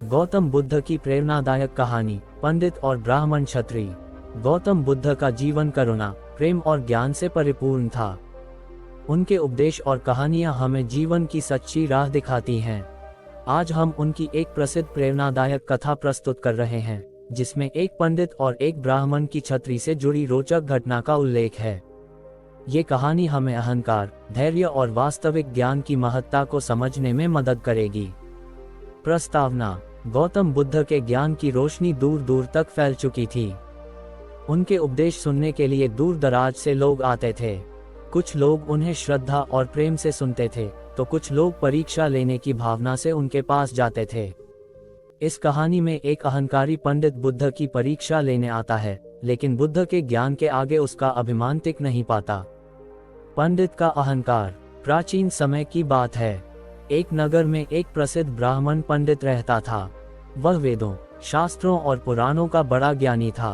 गौतम बुद्ध की प्रेरणादायक कहानी। पंडित और ब्राह्मण क्षत्रिय। गौतम बुद्ध का जीवन करुणा, प्रेम और ज्ञान से परिपूर्ण था। उनके उपदेश और कहानियां हमें जीवन की सच्ची राह दिखाती हैं। आज हम उनकी एक प्रसिद्ध प्रेरणादायक कथा प्रस्तुत कर रहे हैं, जिसमें एक पंडित और एक ब्राह्मण की छत्री से जुड़ी रोचक घटना का उल्लेख है। ये कहानी हमें अहंकार, धैर्य और वास्तविक ज्ञान की महत्ता को समझने में मदद करेगी। प्रस्तावना। गौतम बुद्ध के ज्ञान की रोशनी दूर दूर तक फैल चुकी थी। उनके उपदेश सुनने के लिए दूर दराज से लोग आते थे। कुछ लोग उन्हें श्रद्धा और प्रेम से सुनते थे, तो कुछ लोग परीक्षा लेने की भावना से उनके पास जाते थे। इस कहानी में एक अहंकारी पंडित बुद्ध की परीक्षा लेने आता है, लेकिन बुद्ध के ज्ञान के आगे उसका अभिमान टिक नहीं पाता। पंडित का अहंकार। प्राचीन समय की बात है। एक नगर में एक प्रसिद्ध ब्राह्मण पंडित रहता था। वह वेदों, शास्त्रों और पुराणों का बड़ा ज्ञानी था।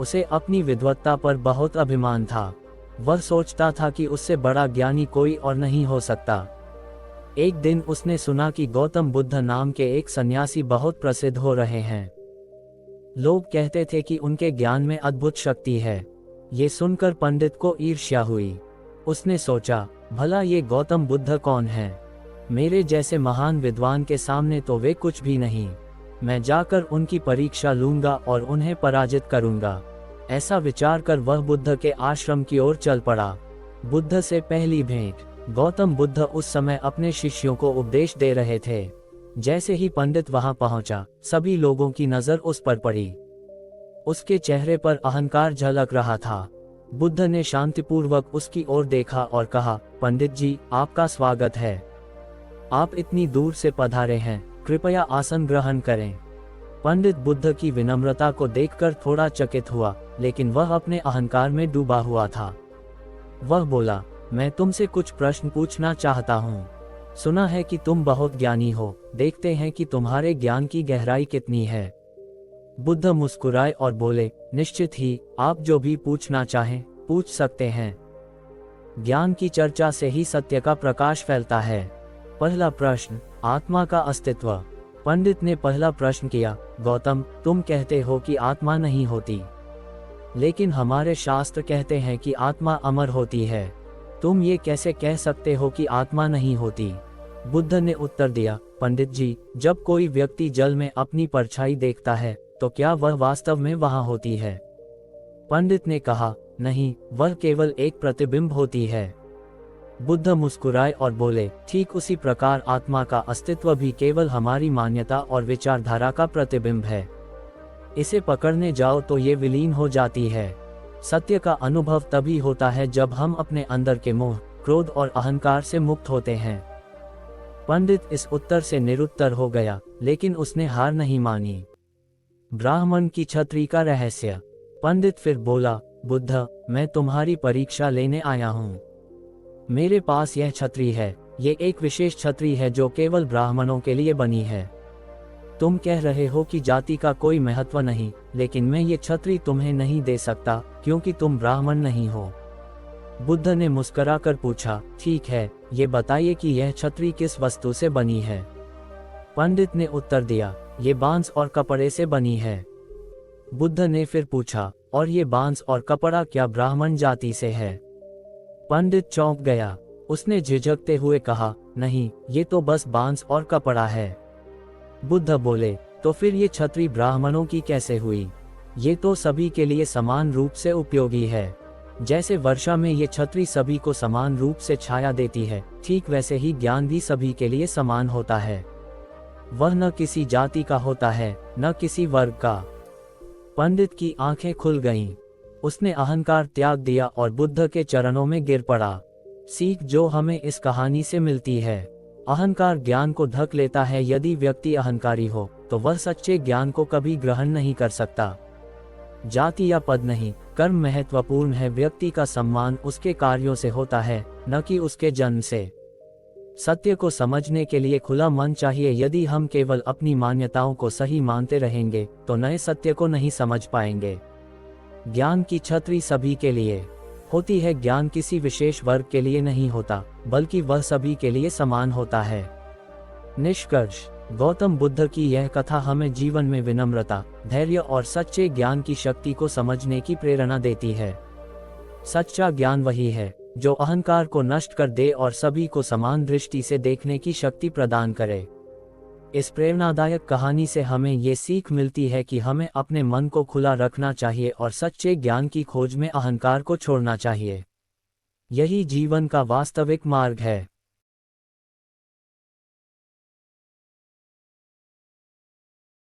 उसे अपनी विद्वत्ता पर बहुत अभिमान था। वह सोचता था कि उससे बड़ा ज्ञानी कोई और नहीं हो सकता। एक दिन उसने सुना कि गौतम बुद्ध नाम के एक सन्यासी बहुत प्रसिद्ध हो रहे हैं। लोग कहते थे कि उनके ज्ञान में अद्भुत शक्ति है। ये सुनकर पंडित को ईर्ष्या हुई। उसने सोचा, भला ये गौतम बुद्ध कौन है? मेरे जैसे महान विद्वान के सामने तो वे कुछ भी नहीं। मैं जाकर उनकी परीक्षा लूंगा और उन्हें पराजित करूंगा। ऐसा विचार कर वह बुद्ध के आश्रम की ओर चल पड़ा। बुद्ध से पहली भेंट। गौतम बुद्ध उस समय अपने शिष्यों को उपदेश दे रहे थे। जैसे ही पंडित वहां पहुंचा, सभी लोगों की नजर उस पर पड़ी। उसके चेहरे पर अहंकार झलक रहा था। बुद्ध ने शांतिपूर्वक उसकी ओर देखा और कहा, पंडित जी, आपका स्वागत है। आप इतनी दूर से पधारे हैं, कृपया आसन ग्रहण करें। पंडित बुद्ध की विनम्रता को देखकर थोड़ा चकित हुआ, लेकिन वह अपने अहंकार में डूबा हुआ था। वह बोला, मैं तुमसे कुछ प्रश्न पूछना चाहता हूँ। सुना है कि तुम बहुत ज्ञानी हो, देखते हैं कि तुम्हारे ज्ञान की गहराई कितनी है। बुद्ध मुस्कुराए और बोले, निश्चित ही, आप जो भी पूछना चाहें, पूछ सकते हैं। ज्ञान की चर्चा से ही सत्य का प्रकाश फैलता है। पहला प्रश्न, आत्मा का अस्तित्व। पंडित ने पहला प्रश्न किया, गौतम, तुम कहते हो कि आत्मा नहीं होती, लेकिन हमारे शास्त्र कहते हैं कि आत्मा अमर होती है। तुम ये कैसे कह सकते हो कि आत्मा नहीं होती? बुद्ध ने उत्तर दिया, पंडित जी, जब कोई व्यक्ति जल में अपनी परछाई देखता है, तो क्या वह वास्तव में वहां होती है? पंडित ने कहा, नहीं, वह केवल एक प्रतिबिंब होती है। बुद्ध मुस्कुराए और बोले, ठीक उसी प्रकार आत्मा का अस्तित्व भी केवल हमारी मान्यता और विचारधारा का प्रतिबिंब है। इसे पकड़ने जाओ तो ये विलीन हो जाती है। सत्य का अनुभव तभी होता है जब हम अपने अंदर के मोह, क्रोध और अहंकार से मुक्त होते हैं। पंडित इस उत्तर से निरुत्तर हो गया, लेकिन उसने हार नहीं मानी। ब्राह्मण की छत्री का रहस्य। पंडित फिर बोला, बुद्ध, मैं तुम्हारी परीक्षा लेने आया हूँ। मेरे पास यह छत्री है। ये एक विशेष छत्री है जो केवल ब्राह्मणों के लिए बनी है। तुम कह रहे हो कि जाति का कोई महत्व नहीं, लेकिन मैं ये छत्री तुम्हें नहीं दे सकता, क्योंकि तुम ब्राह्मण नहीं हो। बुद्ध ने मुस्कुराकर पूछा, ठीक है, ये बताइए कि यह छत्री किस वस्तु से बनी है? पंडित ने उत्तर दिया, ये बांस और कपड़े से बनी है। बुद्ध ने फिर पूछा, और ये बांस और कपड़ा क्या ब्राह्मण जाति से है? पंडित चौंक गया। उसने झिझकते हुए कहा, नहीं, ये तो बस बांस और कपड़ा है। बुद्ध बोले, तो फिर ये छत्री ब्राह्मणों की कैसे हुई? ये तो सभी के लिए समान रूप से उपयोगी है। जैसे वर्षा में ये छत्री सभी को समान रूप से छाया देती है, ठीक वैसे ही ज्ञान भी सभी के लिए समान होता है। वह न किसी जाति का होता है, न किसी वर्ग का। पंडित की आंखें खुल गईं। उसने अहंकार त्याग दिया और बुद्ध के चरणों में गिर पड़ा। सीख जो हमें इस कहानी से मिलती है, अहंकार ज्ञान को ढक लेता है। यदि व्यक्ति अहंकारी हो, तो वह सच्चे ज्ञान को कभी ग्रहण नहीं कर सकता। जाति या पद नहीं, कर्म महत्वपूर्ण है। व्यक्ति का सम्मान उसके कार्यों से होता है, न कि उसके जन्म से। सत्य को समझने के लिए खुला मन चाहिए। यदि हम केवल अपनी मान्यताओं को सही मानते रहेंगे, तो नए सत्य को नहीं समझ पाएंगे। ज्ञान की छत्री सभी के लिए होती है। ज्ञान किसी विशेष वर्ग के लिए नहीं होता, बल्कि वह सभी के लिए समान होता है। निष्कर्ष, गौतम बुद्ध की यह कथा हमें जीवन में विनम्रता, धैर्य और सच्चे ज्ञान की शक्ति को समझने की प्रेरणा देती है। सच्चा ज्ञान वही है जो अहंकार को नष्ट कर दे और सभी को समान दृष्टि से देखने की शक्ति प्रदान करे। इस प्रेरणादायक कहानी से हमें ये सीख मिलती है कि हमें अपने मन को खुला रखना चाहिए और सच्चे ज्ञान की खोज में अहंकार को छोड़ना चाहिए। यही जीवन का वास्तविक मार्ग है।